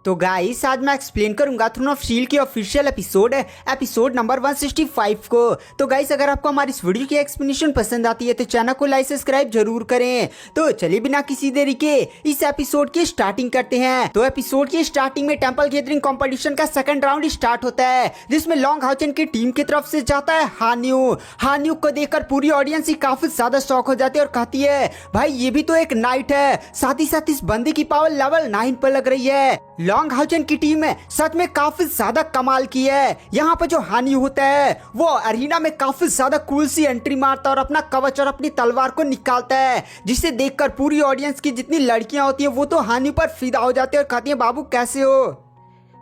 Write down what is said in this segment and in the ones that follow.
तो गाइस आज मैं एक्सप्लेन करूंगा थ्रोन ऑफ शील्ड की ऑफिशियल एपिसोड नंबर 165 को। तो गाइस अगर आपको हमारी इस वीडियो की एक्सप्लेनेशन पसंद आती है तो चैनल को लाइक सब्सक्राइब जरूर करें। तो चलिए बिना किसी देरी के इस एपिसोड की स्टार्टिंग करते हैं। तो एपिसोड की स्टार्टिंग में टेंपल गैदरिंग कंपटीशन का सेकंड राउंड स्टार्ट होता है, जिसमें लॉन्ग हाउचन की टीम की तरफ से जाता है हान्यू को देखकर पूरी ऑडियंस ही काफी ज्यादा शॉक हो जाती है और कहती है भाई ये भी तो एक नाइट है, साथ ही साथ इस बंदे की पावर लेवल 9 पर लग रही है। लॉन्ग हाउचन की टीम सच में काफी ज्यादा कमाल की है। यहाँ पर जो हान्यू होता है वो अरीना में काफी ज्यादा कूल सी एंट्री मारता है और अपना कवच और अपनी तलवार को निकालता है, जिसे देखकर पूरी ऑडियंस की जितनी लड़कियां होती है वो तो हान्यू पर फिदा हो जाती है और कहती है बाबू कैसे हो।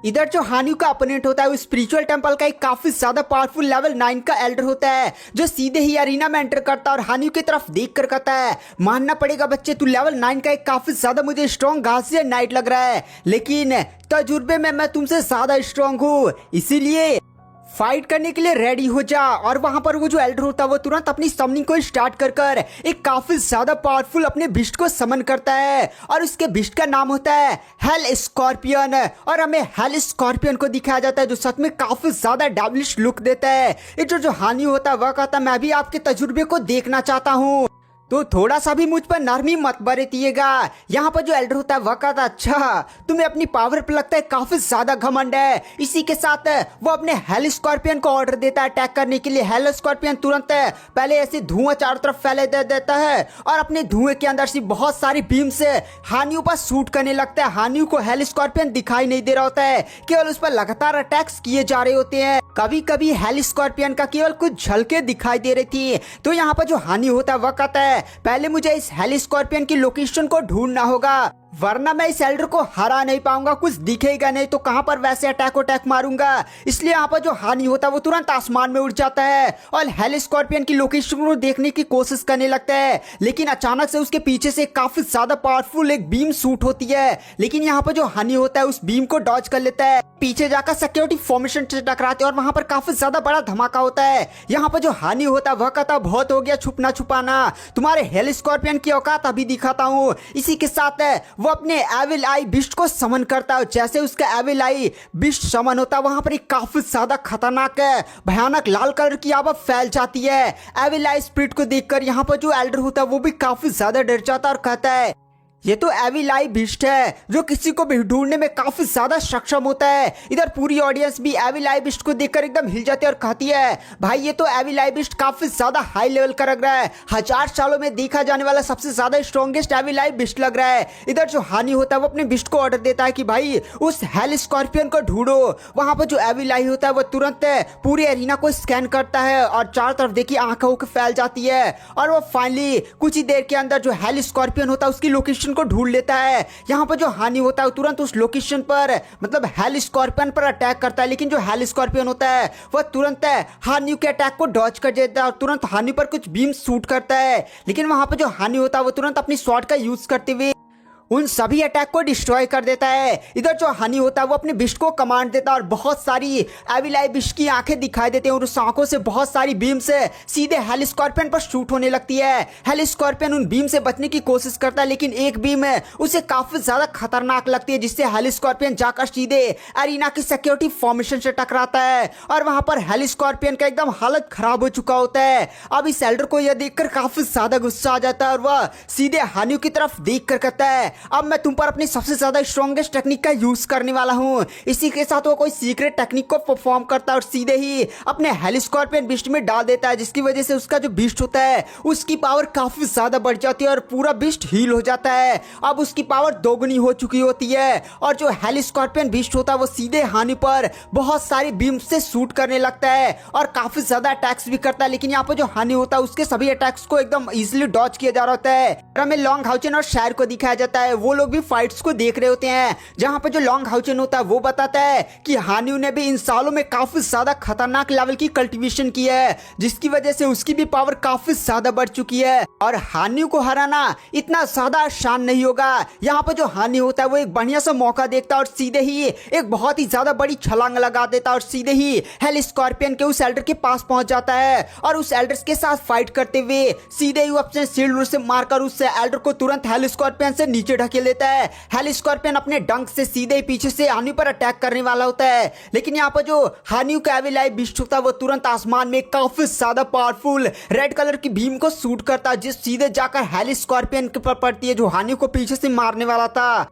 इधर जो हान्यू का अपोनेंट होता है वो स्पिरिचुअल टेंपल का एक काफी ज्यादा पावरफुल लेवल 9 का एल्डर होता है, जो सीधे ही अरीना में एंटर करता है और हान्यू की तरफ देख कर कहता है मानना पड़ेगा बच्चे तू लेवल 9 का एक काफी ज्यादा मुझे स्ट्रॉन्ग घासिया नाइट लग रहा है, लेकिन तजुर्बे में मैं तुमसे ज्यादा स्ट्रॉन्ग हूँ, इसीलिए फाइट करने के लिए रेडी हो जा। और वहां पर वो जो एल्डर होता है वो तुरंत अपनी समनिंग को स्टार्ट कर एक काफी ज्यादा पावरफुल अपने बिस्ट को समन करता है और उसके बिस्ट का नाम होता है हेल स्कॉर्पियन। और हमें हेल स्कॉर्पियन को दिखाया जाता है जो सच में काफी ज्यादा डेविलिश लुक देता है। ये जो हान्यू होता है वह कहता है मैं भी आपके तजुर्बे को देखना चाहता हूँ, तो थोड़ा सा भी मुझ पर नरमी मत बरतिएगा। यहाँ पर जो एल्डर होता है वह कहता अच्छा तुम्हें अपनी पावर पर लगता है काफी ज्यादा घमंड है। इसी के साथ वो अपने हेल स्कॉर्पियन को ऑर्डर देता है अटैक करने के लिए। हेल स्कॉर्पियन तुरंत पहले ऐसे धुआं चारों तरफ फैले दे देता है और अपने धुएं के अंदर से बहुत सारी बीम से हान्यू पर शूट करने लगता है। हान्यू को हेल स्कॉर्पियन दिखाई नहीं दे रहा होता है, केवल उस पर लगातार अटैक्स किए जा रहे होते हैं। कभी कभी हेल स्कॉर्पियन का केवल कुछ झलके दिखाई दे रही थी। तो यहाँ पर जो हान्यू होता है वह कहता है पहले मुझे इस हेल स्कॉर्पियन की लोकेशन को ढूंढना होगा, वरना मैं इस एल्डर को हरा नहीं पाऊंगा, कुछ दिखेगा नहीं तो कहां पर वैसे अटैक मारूंगा। इसलिए यहाँ पर जो हानि होता है वो तुरंत आसमान में उड़ जाता है और हेल स्कॉर्पियन की लोकेशन को देखने की कोशिश करने लगता है, लेकिन अचानक से उसके पीछे से काफी ज्यादा पावरफुल एक बीम शूट होती है। लेकिन यहाँ पर जो हानि होता है उस बीम को डॉज कर लेता है, पीछे जाकर सिक्योरिटी फॉर्मेशन से टकराते हैं और वहां पर काफी ज्यादा बड़ा धमाका होता है। यहाँ पर जो हानि होता है वह कहता बहुत हो गया छुपना छुपाना, तुम्हारे हेल स्कॉर्पियन की औकात अभी दिखाता हूँ। इसी के साथ वो अपने एविल आई बिस्ट को समन करता है। जैसे उसका एविल आई बिस्ट समन होता है वहां पर एक काफी ज्यादा खतरनाक भयानक लाल कलर की आवा फैल जाती है। एविल आई स्पिरिट को देखकर यहाँ पर जो एल्डर होता है वो भी काफी ज्यादा डर जाता है और कहता है ये तो एविल आई बिस्ट है जो किसी को भी ढूंढने में काफी ज्यादा सक्षम होता है। इधर पूरी ऑडियंस भी एविल आई बिस्ट को देखकर एकदम हिल जाती है और कहती है भाई ये तो एविल आई बिस्ट काफी ज्यादा हाई लेवल का लग रहा है, 1000 सालों में देखा जाने वाला सबसे ज्यादा स्ट्रॉन्गेस्ट एविल आई बिस्ट लग रहा है। इधर जो हानि होता है वो अपने बिस्ट को ऑर्डर देता है कि भाई उस हेल स्कॉर्पियन को ढूंढो। वहां पर जो एविल आई होता है वो तुरंत पूरे एरिना को स्कैन करता है और चारों तरफ देखिए आंखों को फैल जाती है और वो फाइनली कुछ ही देर के अंदर जो हेल स्कॉर्पियन होता है उसकी लोकेशन को ढूंढ लेता है। यहाँ पर जो हानि होता है तुरंत उस लोकेशन पर मतलब हेल स्कॉर्पियन पर अटैक करता है, लेकिन जो हेल स्कॉर्पियन होता है वह तुरंत हानि के अटैक को डॉज कर देता है और तुरंत हानि पर कुछ बीम शूट करता है। लेकिन वहां पर जो हानि होता है वो तुरंत अपनी स्वॉर्ड का यूज करते हुए उन सभी अटैक को डिस्ट्रॉय कर देता है। इधर जो हानि होता है वो अपने बिस्ट को कमांड देता है और बहुत सारी एविल आई बिस्ट की आंखें दिखाई देती हैं और उस आंखों से बहुत सारी बीम से सीधे हेल स्कॉर्पियन पर शूट होने लगती है। हेल स्कॉर्पियन उन बीम से बचने की कोशिश करता है, लेकिन एक बीम उसे काफी ज्यादा खतरनाक लगती है, जिससे हेल स्कॉर्पियन जाकर सीधे अरीना की सिक्योरिटी फॉर्मेशन से टकराता है और वहां पर हेल स्कॉर्पियन का एकदम हालत खराब हो चुका होता है। अब इस एल्डर को यह देखकर काफी ज्यादा गुस्सा आ जाता है और वह सीधे हानि की तरफ देख कर कहता है अब मैं तुम पर अपनी सबसे ज्यादा स्ट्रॉन्गेस्ट टेक्निक का यूज करने वाला हूं। इसी के साथ वो कोई सीक्रेट टेक्निक को परफॉर्म करता है और सीधे ही अपने हेल स्कॉर्पियन बिस्ट में डाल देता है, जिसकी वजह से उसका जो बिस्ट होता है उसकी पावर काफी ज्यादा बढ़ जाती है और पूरा बिस्ट हील हो जाता है। अब उसकी पावर दोगुनी हो चुकी होती है और जो हेल स्कॉर्पियन बिस्ट होता है वो सीधे हानि पर बहुत सारी बीम से शूट करने लगता है और काफी ज्यादा अटैक्स भी करता है। लेकिन यहाँ पर जो हानि होता है उसके सभी अटैक्स को एकदम इजिली डॉज किया जा रहा होता है। हमें लॉन्ग हाउचन और शायर को दिखाया जाता है, वो लोग भी फाइट्स को देख रहे होते हैं, जहां पर जो लॉन्ग हाउचन होता है वो बताता है कि हान्यू ने भी इन सालों में काफी ज्यादा खतरनाक लेवल की कल्टीवेशन की है, जिसकी वजह से उसकी भी पावर काफी ज्यादा बढ़ चुकी है और हान्यू को हराना इतना ज्यादा आसान नहीं होगा। यहाँ पर जो हान्यू होता है वो एक बढ़िया सा मौका देखता है और सीधे ही एक बहुत ही ज्यादा बड़ी छलांग लगा देता है और सीधे ही हेल स्कॉर्पियन के उस एल्डर के पास पहुंच जाता है और उस एल्डर के साथ फाइट करते हुए सीधे ही अपने शील्ड से मारकर उस एल्डर को तुरंत हेल स्कॉर्पियन से नीचे पीछे ढकेल देता है। हेल स्कॉर्पियन अपने डंक से सीधे ही पीछे से हान्यू पर अटैक करने वाला होता है, लेकिन यहाँ पर जो हान्यू का एविल आई बिस्ट होता है वो तुरंत आसमान में काफी ज्यादा पावरफुल रेड कलर की बीम को शूट करता है, जिस सीधे जाकर हेल स्कॉर्पियन के पर पड़ती है जो हान्यू को पीछे से मारने वाला था।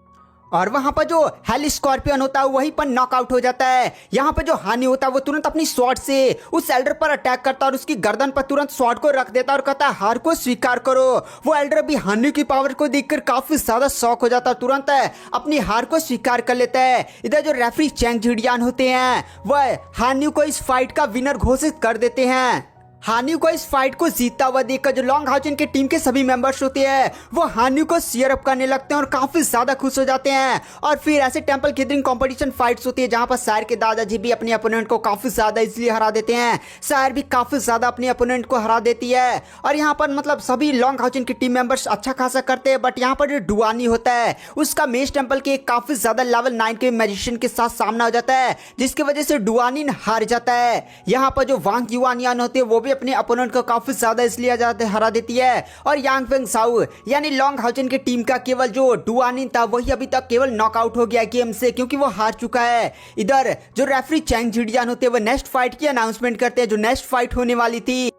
और वहां पर जो हेल स्कॉर्पियन होता है वहीं पर नॉकआउट हो जाता है। यहाँ पर जो हानि होता है वो तुरंत अपनी स्वॉर्ड से उस एल्डर पर अटैक करता है और उसकी गर्दन पर तुरंत स्वॉर्ड को रख देता है और कहता है हार को स्वीकार करो। वो एल्डर भी हानि की पावर को देखकर काफी ज्यादा शॉक हो जाता है, तुरंत अपनी हार को स्वीकार कर लेता है। इधर जो रेफरी चैंग जिडियान होते हैं वह हानि को इस फाइट का विनर घोषित कर देते हैं। हान्यू को इस फाइट को जीतता हुआ देखकर जो लॉन्ग हाउचन के टीम के सभी मेंबर्स होते हैं वो हान्यू को चीयर अप करने लगते हैं और काफी ज्यादा खुश हो जाते हैं। और फिर ऐसे टेंपल गैदरिंग कंपटीशन फाइट्स होती है जहां पर शायर के दादाजी भी अपने अपोनेंट को काफी ज्यादा इसलिए हरा देते हैं, शायर भी काफी ज्यादा अपने अपोनेंट को हरा देती है। और यहाँ पर मतलब सभी लॉन्ग हाउचन के टीम मेंबर्स अच्छा खासा करते हैं, बट यहाँ पर जो डुआनी होता है उसका मेज टेंपल के काफी ज्यादा लेवल 9 के मैजिशियन के साथ सामना हो जाता है, जिसकी वजह से डुआनी हार जाता है। यहाँ पर जो वांग युआनियान होते हैं वो भी अपने अपोनेंट को काफी ज्यादा इसलिए हरा देती है। और यांग फेंग साउ यानी लॉन्ग हाउचन की टीम का केवल जो डुआनिन था वही अभी तक केवल नॉकआउट हो गया गेम से, क्योंकि वो हार चुका है। इधर जो रेफरी चैंग जिडियान होते हैं वो नेक्स्ट फाइट की अनाउंसमेंट करते हैं, जो नेक्स्ट फाइट होने वाली थी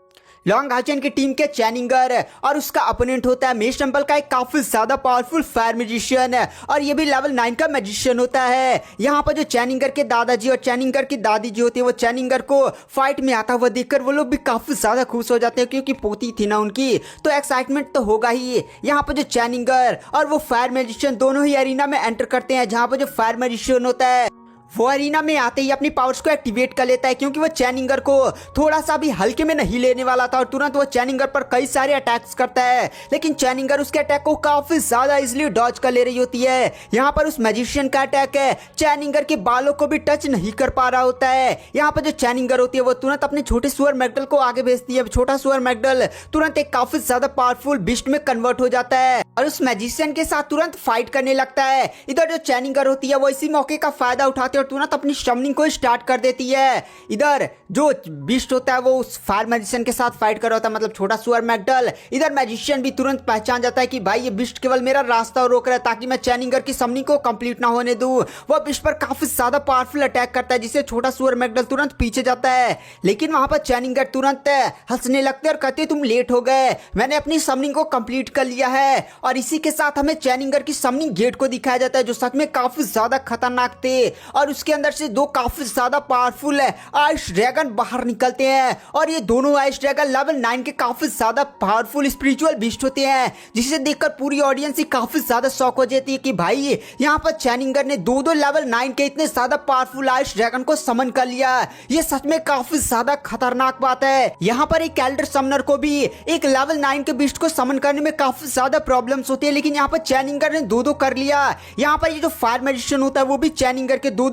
लॉन्ग हाउचन की टीम के चैनिंगर और उसका अपोनेंट होता है मेज टेंपल का एक काफी ज्यादा पावरफुल फायर मैजिशियन, और ये भी लेवल 9 का मैजिशियन होता है। यहाँ पर जो चैनिंगर के दादाजी और चैनिंगर की दादी जी होती है वो चैनिंगर को फाइट में आता हुआ देखकर वो लोग भी काफी ज्यादा खुश हो जाते हैं, क्योंकि पोती थी ना उनकी, तो एक्साइटमेंट तो होगा ही। यहाँ पर जो चैनिंगर और वो फायर मैजिशियन दोनों ही एरिना में एंटर करते हैं, जहाँ पर जो फायर मैजिशियन होता है वो अरीना में आते ही अपनी पावर्स को एक्टिवेट कर लेता है, क्योंकि वो चैनिंगर को थोड़ा सा भी हल्के में नहीं लेने वाला था और तुरंत वो चैनिंगर पर कई सारे अटैक्स करता है, लेकिन चैनिंगर उसके अटैक को काफी ज्यादा इजीली डॉज कर ले रही होती है। यहाँ पर उस मैजिशियन का अटैक है चैनिंगर के बालों को भी टच नहीं कर पा रहा होता है। यहाँ पर जो चैनिंगर होती है वो तुरंत अपने छोटे सुअर मैगडल को आगे भेजती है। छोटा सुअर मैगडल तुरंत एक काफी ज्यादा पावरफुल बिस्ट में कन्वर्ट हो जाता है और उस मैजिशियन के साथ तुरंत फाइट करने लगता है। इधर जो चैनिंगर होती है वो इसी मौके का फायदा उठाते और तुरंत अपनी समनिंग को स्टार्ट कर देती है। इधर जो बिस्ट होता है वो उस फायर मैजिशियन के साथ फाइट कर रहा होता है, मतलब छोटा सुअर मैगडल। इधर मैजिशियन भी तुरंत पहचान जाता है कि भाई ये बिस्ट केवल मेरा रास्ता रोक रहा है ताकि मैं चैनिंगर की समनिंग को कंप्लीट ना होने दूं। वो बिस्ट पर काफी ज्यादा पावरफुल अटैक करता है, जिससे छोटा सुअर मैगडल तुरंत पीछे जाता है, लेकिन वहां पर चैनिंगर तुरंत हंसने लगते और कहते तुम लेट हो गए, मैंने अपनी समनिंग को कंप्लीट कर लिया है। और इसी के साथ हमें चैनिंगर की समनिंग गेट को दिखाया जाता है, जो सच में काफी ज्यादा खतरनाक थे, और उसके अंदर से दो काफी ज्यादा पावरफुल आइस ड्रैगन बाहर निकलते हैं। और ये दोनों आइस ड्रैगन लेवल 9 के काफी ज्यादा पावरफुल स्पिरिचुअल बीस्ट होते हैं, जिसे देखकर पूरी ऑडियंस ही काफी ज्यादा शॉक हो जाती है कि भाई यहाँ पर चैनिंगर ने दो लेवल 9 के इतने ज्यादा पावरफुल आइस ड्रैगन को समन कर लिया। ये सच में काफी ज्यादा खतरनाक बात है। यहाँ पर एक एल्डर समनर को भी एक लेवल 9 के बीस्ट को समन करने में काफी ज्यादा प्रॉब्लम्स होती है, लेकिन यहाँ पर चैनिंगर ने दो कर लिया। यहाँ पर ये जो फायर मैजिशियन होता है वो भी चैनिंगर के दो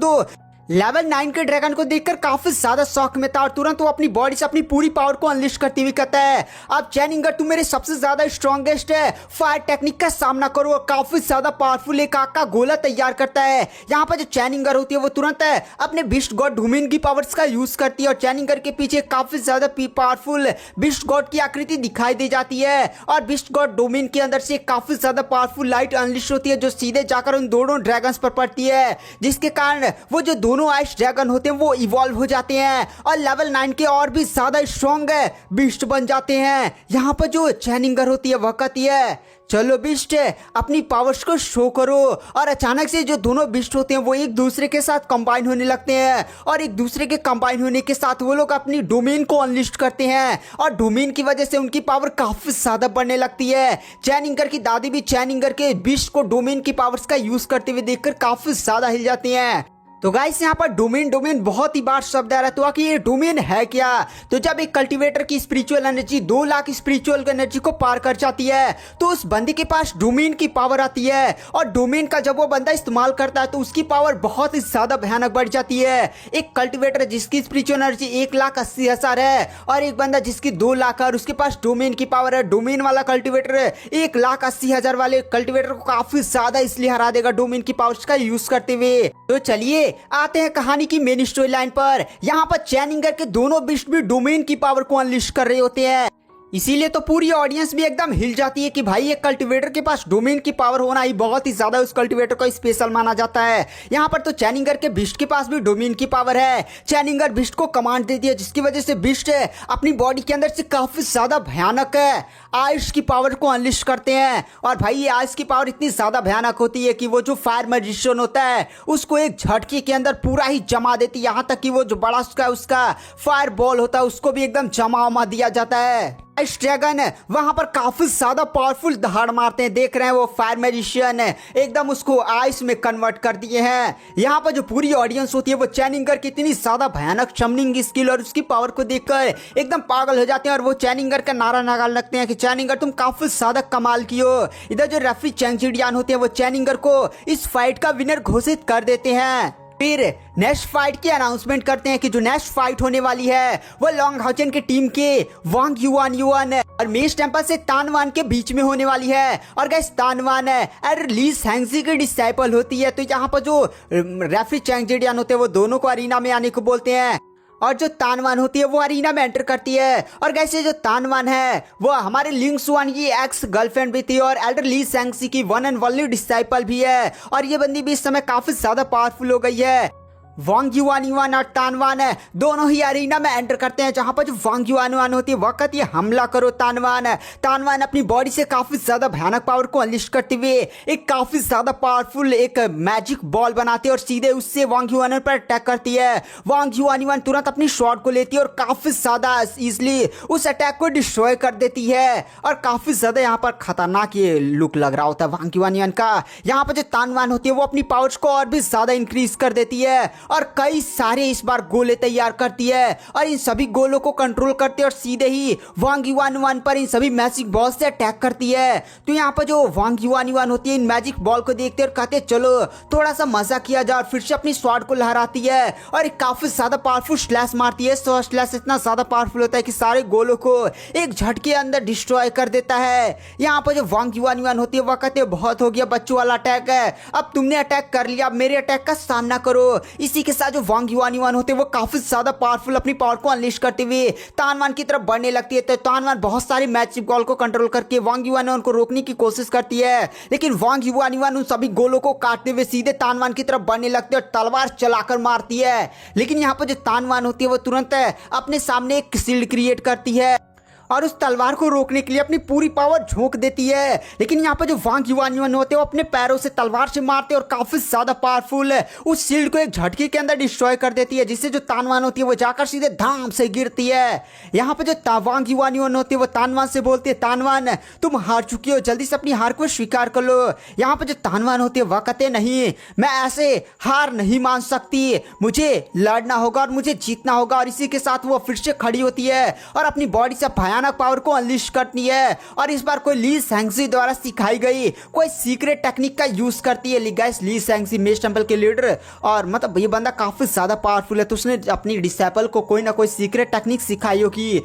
लेवल 9 के ड्रैगन को देखकर काफी ज्यादा शॉक में था और तुरंत वो अपनी बॉडी से अपनी पूरी पावर को अनलिश करती हुई कहता है अब चैनिंगर तुम मेरे सबसे ज्यादा स्ट्रॉन्गेस्ट है फायर टेक्निक का सामना करो, और काफी ज्यादा पावरफुल एक आग का गोला तैयार करता है। यहाँ पर जो चैनिंगर होती है वो तुरंत अपने बिस्ट गॉड डोमिन की पावर्स का यूज करती है और चैनिंगर के पीछे काफी ज्यादा पावरफुल बिस्ट गॉड की आकृति दिखाई दे जाती है, और बिस्ट गॉड डोमिन के अंदर से काफी ज्यादा पावरफुल लाइट अनलिश होती है जो सीधे जाकर उन दोनों ड्रैगन्स पर पड़ती है, जिसके कारण वो जो दोनों आइस ड्रैगन होते हैं वो इवॉल्व हो जाते हैं और लेवल 9 के और भी ज्यादा स्ट्रॉन्ग बिस्ट बन जाते हैं। यहाँ पर जो चैनिंगर होती है वह कहती है चलो बिस्ट अपनी पावर्स को शो करो, और अचानक से जो दोनों बिस्ट होते हैं वो एक दूसरे के साथ कंबाइन होने लगते हैं, और एक दूसरे के कंबाइन होने के साथ वो लोग अपनी डोमेन को अनलिस्ट करते हैं, और डोमेन की वजह से उनकी पावर काफी ज्यादा बढ़ने लगती है। चैनिंगर की दादी भी चैनिंगर के बिस्ट को डोमेन की पावर्स का यूज करते हुए देखकर काफी ज्यादा हिल जाती हैं। तो गाइस यहाँ पर डोमेन बहुत ही बार शब्द आ रहा है, तो आखिर ये डोमेन है क्या? तो जब एक कल्टीवेटर की spiritual energy 2 lakh spiritual energy को पार कर जाती है तो उस बंदे के पास डोमेन की पावर आती है, और डोमेन का जब वो बंदा इस्तेमाल करता है तो उसकी पावर बहुत ही ज्यादा भयानक बढ़ जाती है। एक कल्टीवेटर जिसकी स्पिरिचुअल एनर्जी 1,80,000 है और एक बंदा जिसकी 2 लाख है और उसके पास डोमेन की पावर है, डोमेन वाला कल्टीवेटर 1,80,000 वाले कल्टीवेटर को काफी ज्यादा इसलिए हरा देगा डोमेन की पावर्स का यूज करते हुए। तो चलिए आते हैं कहानी की मेन स्टोरी लाइन पर। यहाँ पर चैनिंगर के दोनों बिस्ट भी डोमेन की पावर को अनलिश कर रहे होते हैं। इसीलिए तो पूरी ऑडियंस भी एकदम हिल जाती है कि भाई एक कल्टीवेटर के पास डोमेन की पावर होना ही बहुत ही ज्यादा उस कल्टीवेटर को स्पेशल माना जाता है। यहाँ पर तो चैनिंगर के बिस्ट के पास भी डोमेन की पावर है। चैनिंगर बिस्ट को कमांड दे दिया जिसकी वजह से बिस्ट अपनी बॉडी के अंदर से काफी ज्यादा भयानक आइस की पावर को अनलिश करते हैं। और भाई ये आइस की पावर इतनी ज्यादा भयानक होती है कि वो जो फायर मैजिशियन होता है उसको एक झटके के अंदर पूरा ही जमा देती है। यहाँ तक कि वो जो बड़ा उसका फायर बॉल होता है उसको भी एकदम जमा दिया जाता है। आइस ड्रैगन वहां पर काफी ज्यादा पावरफुल दहाड़ मारते हैं। देख रहे हैं वो फायर मैजिशियन एकदम उसको आइस में कन्वर्ट कर दिए हैं। यहाँ पर जो पूरी ऑडियंस होती है वो चैनिंगर की इतनी ज्यादा भयानक समनिंग स्किल और उसकी पावर को देखकर एकदम पागल हो जाते हैं और वो चैनिंगर का नारा निकाल लगते हैं कि चैनिंगर तुम काफी ज्यादा कमाल की हो। इधर जो रेफरी चैंग जिडियान होते हैं वो चैनिंगर को इस फाइट का विनर घोषित कर देते हैं। फिर नेक्स्ट फाइट की अनाउंसमेंट करते हैं कि जो नेक्स्ट फाइट होने वाली है वो लॉन्ग हाउचन के टीम के वांग युआन और मेस टेम्पल से तानवान के बीच में होने वाली है। और गाइस तानवान ली सैंगजी की डिसाइपल होती है। तो यहाँ पर जो रेफरी चैंग जिडियान होते हैं वो दोनों को अरीना में आने को बोलते हैं और जो तानवान होती है वो अरीना में एंटर करती है। और कैसे जो तानवान है वो हमारे लिंग सुआन की एक्स गर्लफ्रेंड भी थी और एल्डर ली सैंगसी की वन एंड ओनली डिसाइपल भी है। और ये बंदी भी इस समय काफी ज्यादा पावरफुल हो गई है। वांग युआन और तानवान दोनों ही अरीना में एंटर करते हैं जहां पर जो वांग युआन होती है वक्त ये हमला करो तानवान अपनी बॉडी से काफी ज्यादा भयानक पावर को अनलिश करते हुए एक काफी ज्यादा पावरफुल एक मैजिक बॉल बनाती है और सीधे उससे वांग युआन पर अटैक करती है। वांग युआन तुरंत अपनी शॉट को लेती है और काफी ज्यादा इजिली उस अटैक को डिस्ट्रॉय कर देती है। और काफी ज्यादा यहाँ पर खतरनाक ये लुक लग रहा होता है वांग युआन का। यहाँ पर जो तानवान होती है वो अपनी पावर्स को और भी ज्यादा इंक्रीज कर देती है और कई सारे इस बार गोले तैयार करती है और इन सभी गोलों को कंट्रोल करती है और सीधे ही वांग युआन पर इन सभी मैजिक बॉल से अटैक करती है। तो यहाँ पर जो वांग युआन होती है इन मैजिक बॉल को देखते और कहते चलो थोड़ा सा मजा किया जाए और फिर से अपनी स्वॉर्ड को लहराती है और एक काफी ज्यादा पावरफुल स्लैश मारती है। सो स्लैश इतना ज्यादा पावरफुल होता है कि सारे गोलों को एक झटके अंदर डिस्ट्रॉय कर देता है। यहाँ पर जो वांग युआन होती है वह कहते बहुत हो गया बच्चों वाला अटैक है, अब तुमने अटैक कर लिया, अब मेरे अटैक का सामना करो। इसी के साथ जो वांग युआन होते हैं वो काफी ज्यादा पावरफुल अपनी पावर को अनलिश करते हुए तानवान की तरफ बढ़ने लगती है। तो तानवान बहुत सारे मैजिक बॉल को कंट्रोल करके वांग युआन को रोकने की कोशिश करती है लेकिन वांग युआन उन सभी गोलों को काटते हुए सीधे तानवान की तरफ बढ़ने लगती है और तलवार चलाकर मारती है। लेकिन यहाँ पर जो तानवान होती है वो तुरंत अपने सामने एक शील्ड क्रिएट करती है और उस तलवार को रोकने के लिए अपनी पूरी पावर झोंक देती है। लेकिन यहाँ पर जो वांग युआन होते हैं वो अपने पैरों से तलवार से मारते हैं और काफी ज्यादा पावरफुल उस शील्ड को एक झटके के अंदर डिस्ट्रॉय कर देती है जिससे जो तानवान होती है वो जाकर सीधे धाम से गिरती है। यहाँ पर जो वांग युआन होती है वो तानवान से बोलती है तानवान तुम हार चुकी हो, जल्दी से अपनी हार को स्वीकार कर लो। यहाँ पर जो तानवान होती है वह कहते नहीं, मैं ऐसे हार नहीं मान सकती, मुझे लड़ना होगा और मुझे जीतना होगा। और इसी के साथ वो फिर से खड़ी होती है और अपनी बॉडी से भयानक पावर को अनलिश करती है और इस बार कोई ली सैंगजी द्वारा सिखाई गई कोई सीक्रेट टेक्निक का यूज करती है। गाइस ली सैंगजी मेस टेंपल के लीडर और मतलब ये बंदा काफी ज्यादा पावरफुल है तो उसने अपनी डिसाइपल को कोई ना कोई सीक्रेट टेक्निक सिखाई होगी।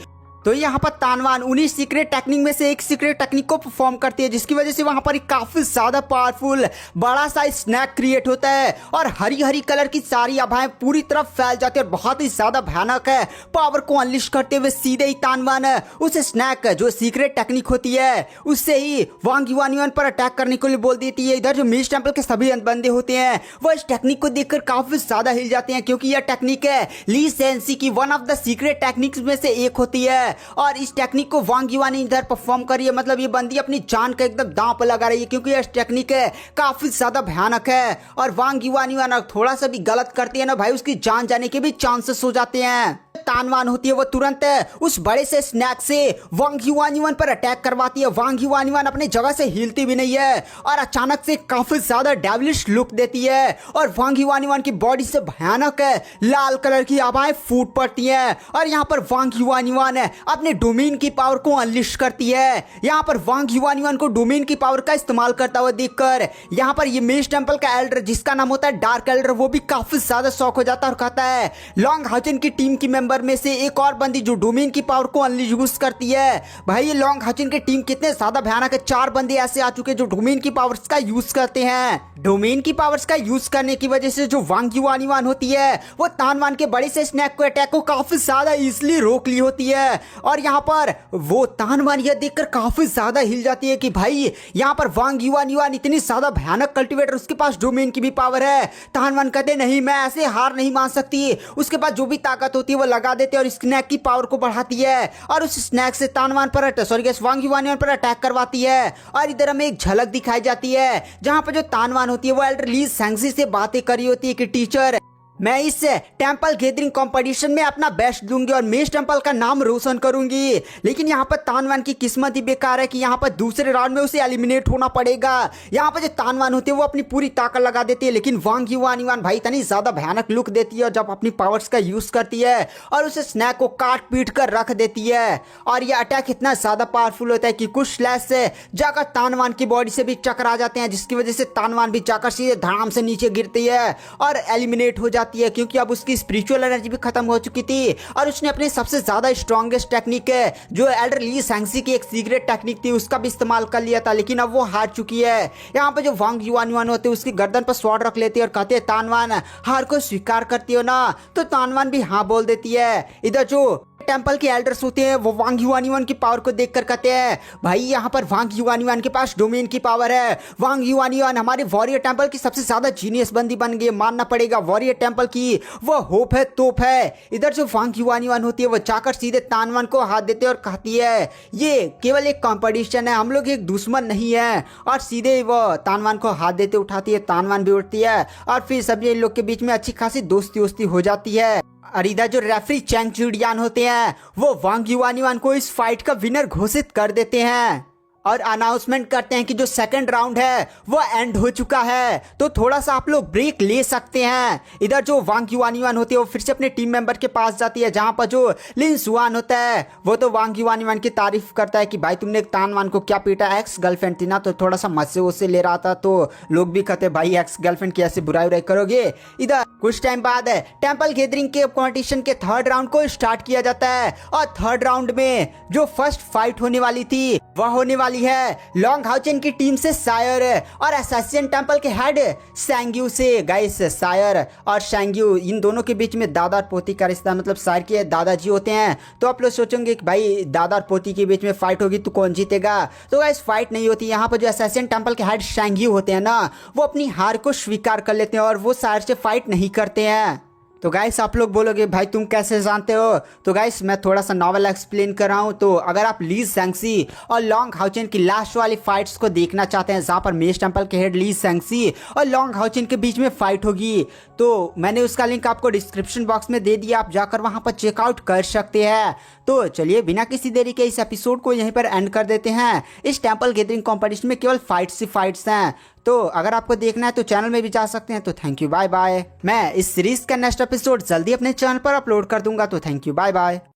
तो यहाँ पर तानवान उन्हीं सीक्रेट टेक्निक में से एक सीक्रेट टेक्निक को परफॉर्म करती है जिसकी वजह से वहां पर काफी ज्यादा पावरफुल बड़ा सा स्नैक क्रिएट होता है और हरी हरी कलर की सारी आभाएं पूरी तरफ फैल जाती है और बहुत ही ज्यादा भयानक है। पावर को अनलिश करते हुए सीधे ही तानवान उस स्नैक जो सीक्रेट टेक्निक होती है उससे ही वांग युआन पर अटैक करने के लिए बोल देती है। इधर जो मेस टेंपल के सभी बंदे होते हैं वो इस टेक्निक को देखकर काफी ज्यादा हिल जाते हैं क्योंकि यह टेक्निक है ली सेंसी की one of the secret techniques में से एक होती है और इस टेक्निक को वांग युआन इधर परफॉर्म करी है। मतलब ये बंदी अपनी जान का एकदम दांव पर लगा रही है क्योंकि यह टेक्निक है काफी ज्यादा भयानक है और वांग युआन थोड़ा सा भी गलत करती है ना भाई उसकी जान जाने के भी चांसेस हो जाते हैं। तानवान होती है वो तुरंत उस बड़े से स्नैक से वांग युआन पर अटैक करवाती है। वांग युआन अपनी जगह से हिलती भी नहीं है और अचानक से काफी ज्यादा डेविलिश लुक देती है और वांग युआन की बॉडी से भयानक लाल कलर की आवाएं फूट पड़ती हैं और यहाँ पर वांग युआन अपने डोमेन की पावर को अनलिश करती है। यहाँ पर वांग युआन को डोमेन की पावर का इस्तेमाल करता हुआ देखकर यहाँ पर ये मेस टेंपल का एल्डर जिसका नाम होता है डार्क एल्डर वो भी काफी ज्यादा शॉक हो जाता है और कहता है लॉन्ग हाउचन की टीम की मेंबर मेंबर में से एक और बंदी जो डोमेन की पावर को अनलीश यूज करती है। भाई ये लॉन्ग हाउचिन की टीम कितने ज्यादा भयानक है, 4 बंदे ऐसे आ चुके हैं जो डोमेन की पावर्स का यूज करते हैं। डोमेन की पावर्स का यूज करने की वजह से जो वांग युआनिवान होती है वो तानवान के बड़े से स्नैक को अटैक को काफी ज्यादा इजिली रोक ली होती है। और यहाँ पर वो तानवान यह देखकर काफी ज्यादा हिल जाती है कि भाई यहाँ पर वांग युआनिवान इतनी ज्यादा भयानक कल्टीवेटर, उसके पास डोमेन की भी पावर है। तानवान कहते नहीं, मैं ऐसे हार नहीं मान सकती। उसके पास जो भी ताकत होती है वो लगा देते और स्नैक की पावर को बढ़ाती है और उस स्नैक से तानवान पर वांग युआनिवान पर अटैक करवाती है। और इधर हमें एक झलक दिखाई जाती है जहां पर जो तानवान होती है वो एल्डर ली सैंगजी से बातें करी होती है कि टीचर, मैं इस टेंपल गैदरिंग कंपटीशन में अपना बेस्ट दूंगी और मेष टेंपल का नाम रोशन करूंगी। लेकिन यहाँ पर तानवान की किस्मत ही बेकार है कि यहाँ पर दूसरे राउंड में उसे एलिमिनेट होना पड़ेगा। यहाँ पर जो तानवान होती है वो अपनी पूरी ताकत लगा देती है, लेकिन वांग युआनिवान भाई इतनी ज्यादा भयानक लुक देती है जब अपनी पावर्स का यूज करती है और उसे स्नैक को काट पीट कर रख देती है। और यह अटैक इतना ज्यादा पावरफुल होता है कि कुछ स्लैश से जाकर तानवान की बॉडी से भी टकरा जाते हैं, जिसकी वजह से तानवान भी जाकर सीधे धड़ाम से नीचे गिरती है और एलिमिनेट हो जाती है, क्योंकि अब उसकी स्पिरिचुअल एनर्जी भी खत्म हो चुकी थी और उसने अपनी सबसे ज्यादा स्ट्रॉन्गेस्ट टेक्निक है जो एल्डर ली सैंगजी की एक सीक्रेट टेक्निक थी उसका भी इस्तेमाल कर लिया था, लेकिन अब वो हार चुकी है। यहाँ पे जो वांग युआनिवान होते हैं उसकी गर्दन पर स्वॉर्ड रख लेती है और कहते हैं तानवान हार को स्वीकार करती हो ना, तो तानवान भी हाँ बोल देती है। इधर जो टेंपल के एल्डर्स होते हैं वो वांग युआनिवान की पावर को देखकर कहते हैं भाई यहाँ पर वांग युआनिवान के पास डोमेन की पावर है। वांग युआनिवान हमारे वॉरियर टेंपल की सबसे ज्यादा जीनियस बंदी बन गई, मानना पड़ेगा। वॉरियर टेंपल की वो होप है, तोप है। इधर जो वांग युआनिवान होती है वो जाकर सीधे तानवान को हाथ देते और कहती है ये केवल एक कंपटीशन है, हम लोग एक दुश्मन नहीं है। और सीधे वो तानवान को हाथ देते उठाती है, तानवान भी उठती है और फिर सभी लोग के बीच में अच्छी खासी दोस्ती वोस्ती हो जाती है। और इधर जो रेफरी चैंग चुडियान होते हैं वो वांग युआनिवान को इस फाइट का विनर घोषित कर देते हैं और अनाउंसमेंट करते हैं कि जो सेकंड राउंड है वो एंड हो चुका है, तो थोड़ा सा आप लोग ब्रेक ले सकते हैं। इधर जो वांग युआनिवान होती है वो फिर से अपने टीम मेंबर के पास जाती है, जहां पर जो लिन सुआन होता है वो तो वांग युआनिवान की तारीफ करता है कि भाई तुमने तानवान को क्या पीटा, एक्स गर्लफ्रेंड थी ना, तो थोड़ा सा मजे वसे ले रहा था, तो लोग भी कहते भाई एक्स गर्लफ्रेंड की ऐसे बुराई उराई करोगे। इधर कुछ टाइम बाद टेंपल गैदरिंग के कॉम्पिटिशन के थर्ड राउंड को स्टार्ट किया जाता है और थर्ड राउंड में जो फर्स्ट फाइट होने वाली थी वह होने वाली है लॉन्ग हाउचेन की टीम से सायर और एसासियन टेंपल के हेड सैंग्यू से। गाइस सायर और सैंग्यू इन दोनों के बीच में दादा और पोती का रिश्ता, मतलब सायर के दादाजी होते हैं। तो आप लोग सोचेंगे कि भाई दादा और पोती के बीच में फाइट होगी तो कौन जीतेगा, तो गाइस फाइट नहीं होती। यहाँ पर जो एसासियन टेंपल के हेड सैंग्यू होते हैं ना वो अपनी हार को स्वीकार कर लेते हैं और वो सायर से फाइट नहीं करते हैं। तो गाइस आप लोग बोलोगे भाई तुम कैसे जानते हो, तो गाइस मैं थोड़ा सा नॉवल एक्सप्लेन कर रहा हूँ। तो अगर आप ली सैंगजी और लॉन्ग हाउचेन की लास्ट वाली फाइट्स को देखना चाहते हैं जहाँ पर मेष टेंपल के हेड ली सैंगजी और लॉन्ग हाउचेन के बीच में फाइट होगी, तो मैंने उसका लिंक आपको डिस्क्रिप्शन बॉक्स में दे दिया, आप जाकर वहाँ पर चेकआउट कर सकते हैं। तो चलिए बिना किसी देरी के इस एपिसोड को यहीं पर एंड कर देते हैं। इस टेंपल गैदरिंग कॉम्पिटिशन में केवल फाइट्स ही फाइट्स हैं, तो अगर आपको देखना है तो चैनल में भी जा सकते हैं। तो थैंक यू, बाय बाय। मैं इस सीरीज का नेक्स्ट एपिसोड जल्दी अपने चैनल पर अपलोड कर दूंगा, तो थैंक यू, बाय बाय।